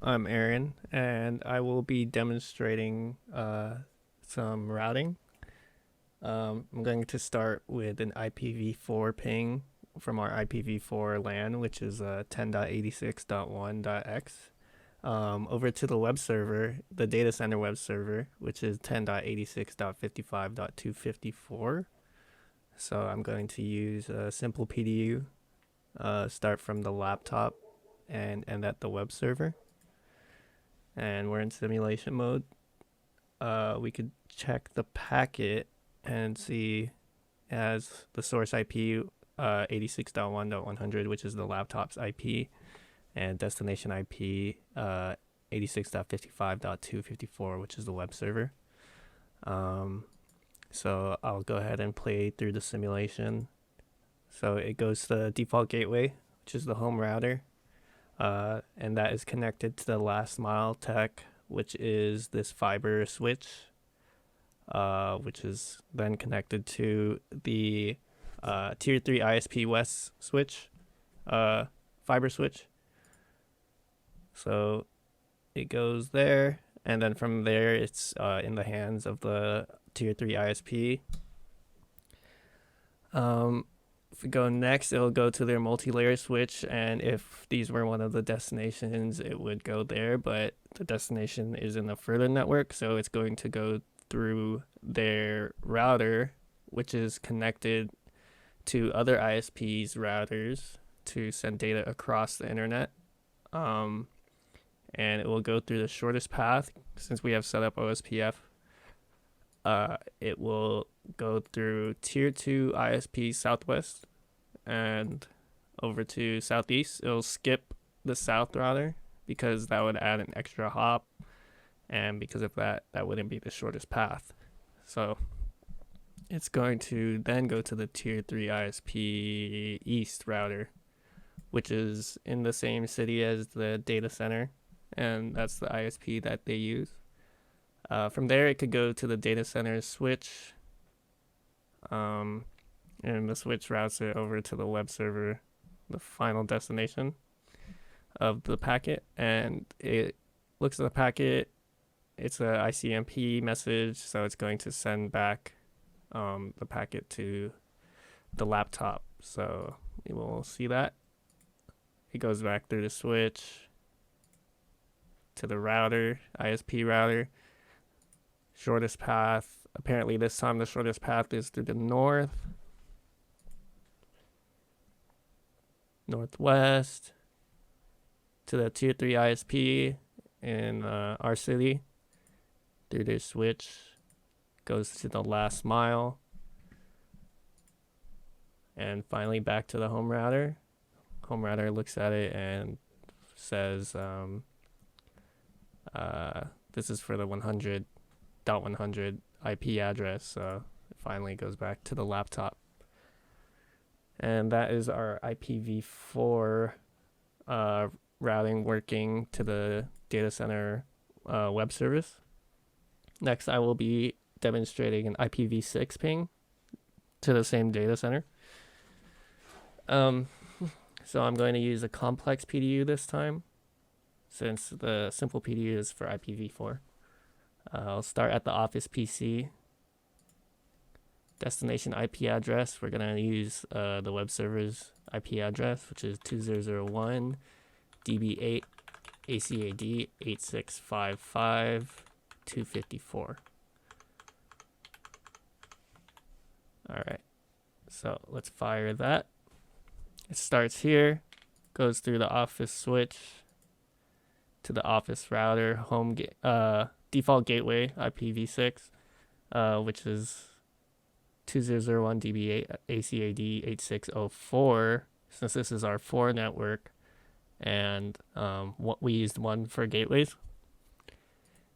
I'm Aaron, and I will be demonstrating some routing. I'm going to start with an IPv4 ping from our IPv4 LAN, which is 10.86.1.x, over to the web server, the data center web server, which is 10.86.55.254. So I'm going to use a simple PDU, start from the laptop and end at the web server. And we're in simulation mode. We could check the packet and see it has the source IP 86.1.100, which is the laptop's IP, and destination IP 86.55.254, which is the web server. So I'll go ahead and play through the simulation. So it goes to the default gateway, which is the home router, and that is connected to the last mile tech, which is this fiber switch, which is then connected to the tier 3 ISP West switch, fiber switch. So it goes there, and then from there it's in the hands of the tier 3 ISP. If we go next, it'll go to their multi-layer switch, and if these were one of the destinations, it would go there, but the destination is in a further network, so it's going to go through their router, which is connected to other ISPs' routers to send data across the internet. And it will go through the shortest path. Since we have set up OSPF, it will go through tier 2 ISP Southwest and over to Southeast. It'll skip the South router because that would add an extra hop, and because of that, that wouldn't be the shortest path. So it's going to then go to the tier 3 ISP East router, which is in the same city as the data center, and that's the ISP that they use. From there, it could go to the data center switch, and the switch routes it over to the web server, the final destination of the packet. And it looks at the packet. It's a ICMP message, so it's going to send back the packet to the laptop. So we will see that. It goes back through the switch to the router, ISP router. Shortest path. Apparently this time the shortest path is through the northwest, to the tier 3 ISP in our city. Through their switch, goes to the last mile, and finally back to the home router. Home router looks at it and says, this is for the 100.100 IP address, so it finally goes back to the laptop. And that is our IPv4 routing working to the data center web service. Next, I will be demonstrating an IPv6 ping to the same data center. So I'm going to use a complex PDU this time, since the simple PDU is for IPv4. I'll start at the office PC. Destination IP address, we're going to use the web server's IP address, which is 2001 DB8 ACAD 8655 254. Alright, so let's fire that. It starts here, goes through the office switch to the office router, home default gateway IPv6, which is 2001 DB8 ACAD 8604. Since this is our 4 network, and we used 1 for gateways.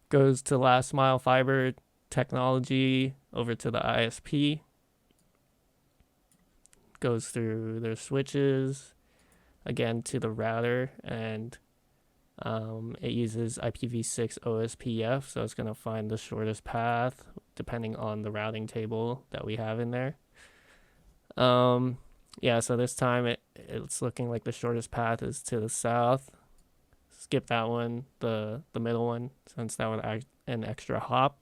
Goes to last mile fiber technology over to the ISP. Goes through their switches again to the router, and it uses IPv6 OSPF, so it's going to find the shortest path depending on the routing table that we have in there. Yeah, so this time it's looking like the shortest path is to the south. skip that one, the middle one, since that would add an extra hop.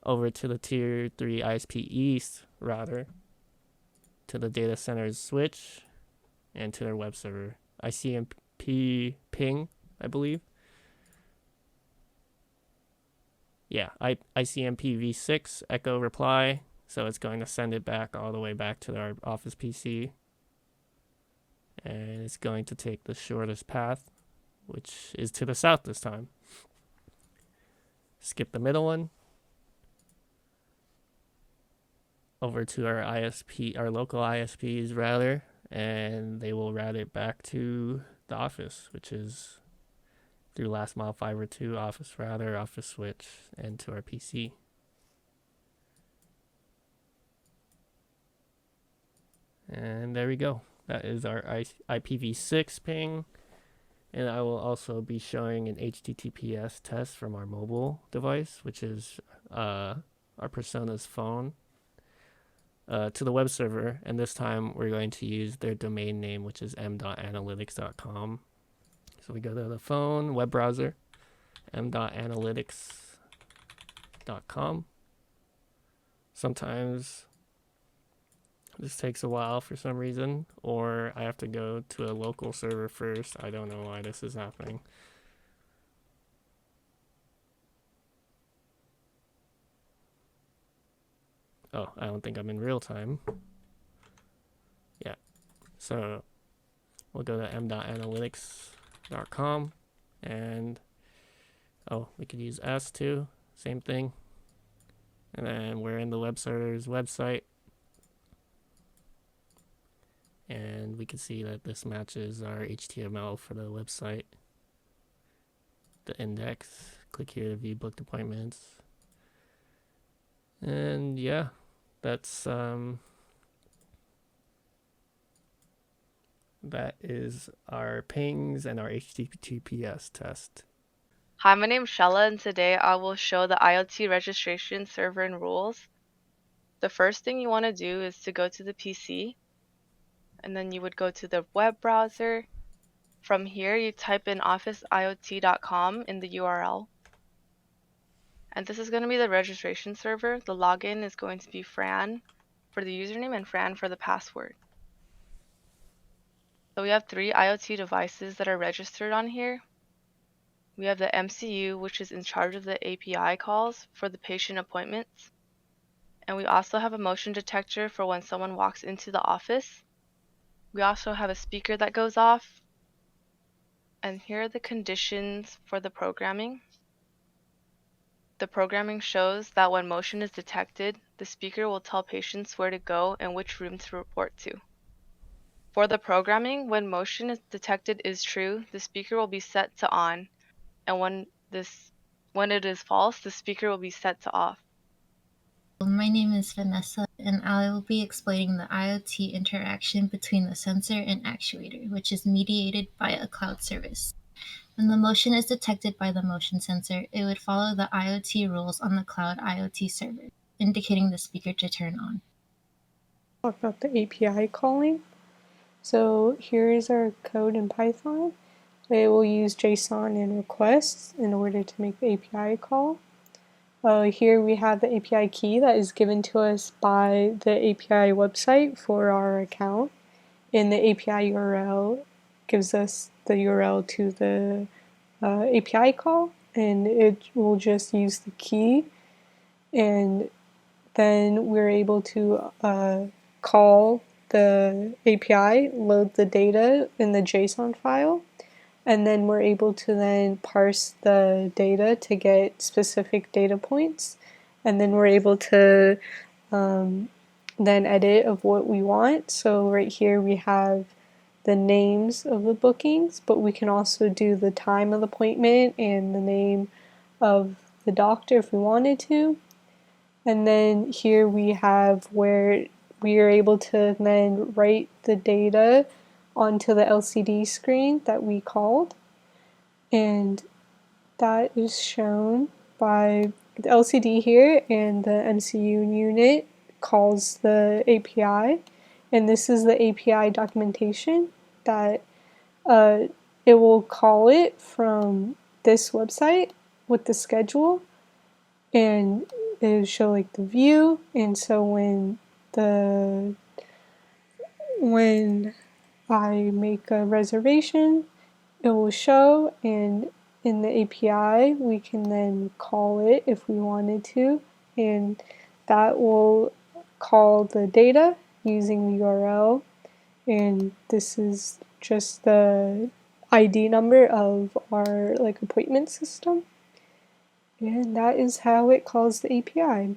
Over to the tier 3 ISP East router, to the data center's switch, and to their web server. ICMP ping, I believe. Yeah, ICMP v6 echo reply. So it's going to send it back all the way back to our office PC. And it's going to take the shortest path, which is to the south this time. Skip the middle one. Over to our ISP, our local ISP's router, and they will route it back to the office, which is through last mile fiber to office router, office switch, and to our PC. And there we go. That is our IPv6 ping. And I will also be showing an HTTPS test from our mobile device, which is our persona's phone, to the web server. And this time we're going to use their domain name, which is m.analytics.com. So we go to the phone, web browser, m.analytics.com. Sometimes this takes a while for some reason, or I have to go to a local server first. I don't know why this is happening. Oh, I don't think I'm in real time. Yeah. So we'll go to m.analytics.com, and we could use S too, same thing. And then we're in the web server's website. And we can see that this matches our HTML for the website. The index. Click here to view booked appointments. And yeah, that's that is our pings and our HTTPS test. Hi, my name is Shella, and today I will show the IoT registration server and rules. The first thing you want to do is to go to the PC, and then you would go to the web browser. From here, you type in officeiot.com in the URL. And this is going to be the registration server. The login is going to be Fran for the username and Fran for the password. So we have 3 IoT devices that are registered on here. We have the MCU, which is in charge of the API calls for the patient appointments. And we also have a motion detector for when someone walks into the office. We also have a speaker that goes off. And here are the conditions for the programming. The programming shows that when motion is detected, the speaker will tell patients where to go and which room to report to. For the programming, when motion is detected is true, the speaker will be set to on, and when it is false, the speaker will be set to off. My name is Vanessa, and I will be explaining the IoT interaction between the sensor and actuator, which is mediated by a cloud service. When the motion is detected by the motion sensor, it would follow the IoT rules on the cloud IoT server, indicating the speaker to turn on. Talk about the API calling. So here is our code in Python. It will use JSON and requests in order to make the API call. Here we have the API key that is given to us by the API website for our account. And the API URL gives us the URL to the API call, and it will just use the key, and then we're able to call the API, load the data in the JSON file, and then we're able to then parse the data to get specific data points, and then we're able to then edit of what we want. So right here we have the names of the bookings, but we can also do the time of the appointment and the name of the doctor if we wanted to. And then here we have where we are able to then write the data onto the LCD screen that we called. And that is shown by the LCD here, and the MCU unit calls the API. And this is the API documentation that it will call it from this website with the schedule, and it'll show like the view. And so when I make a reservation, it will show, and in the API we can then call it if we wanted to, and that will call the data using the URL, and this is just the ID number of our like appointment system, and that is how it calls the API.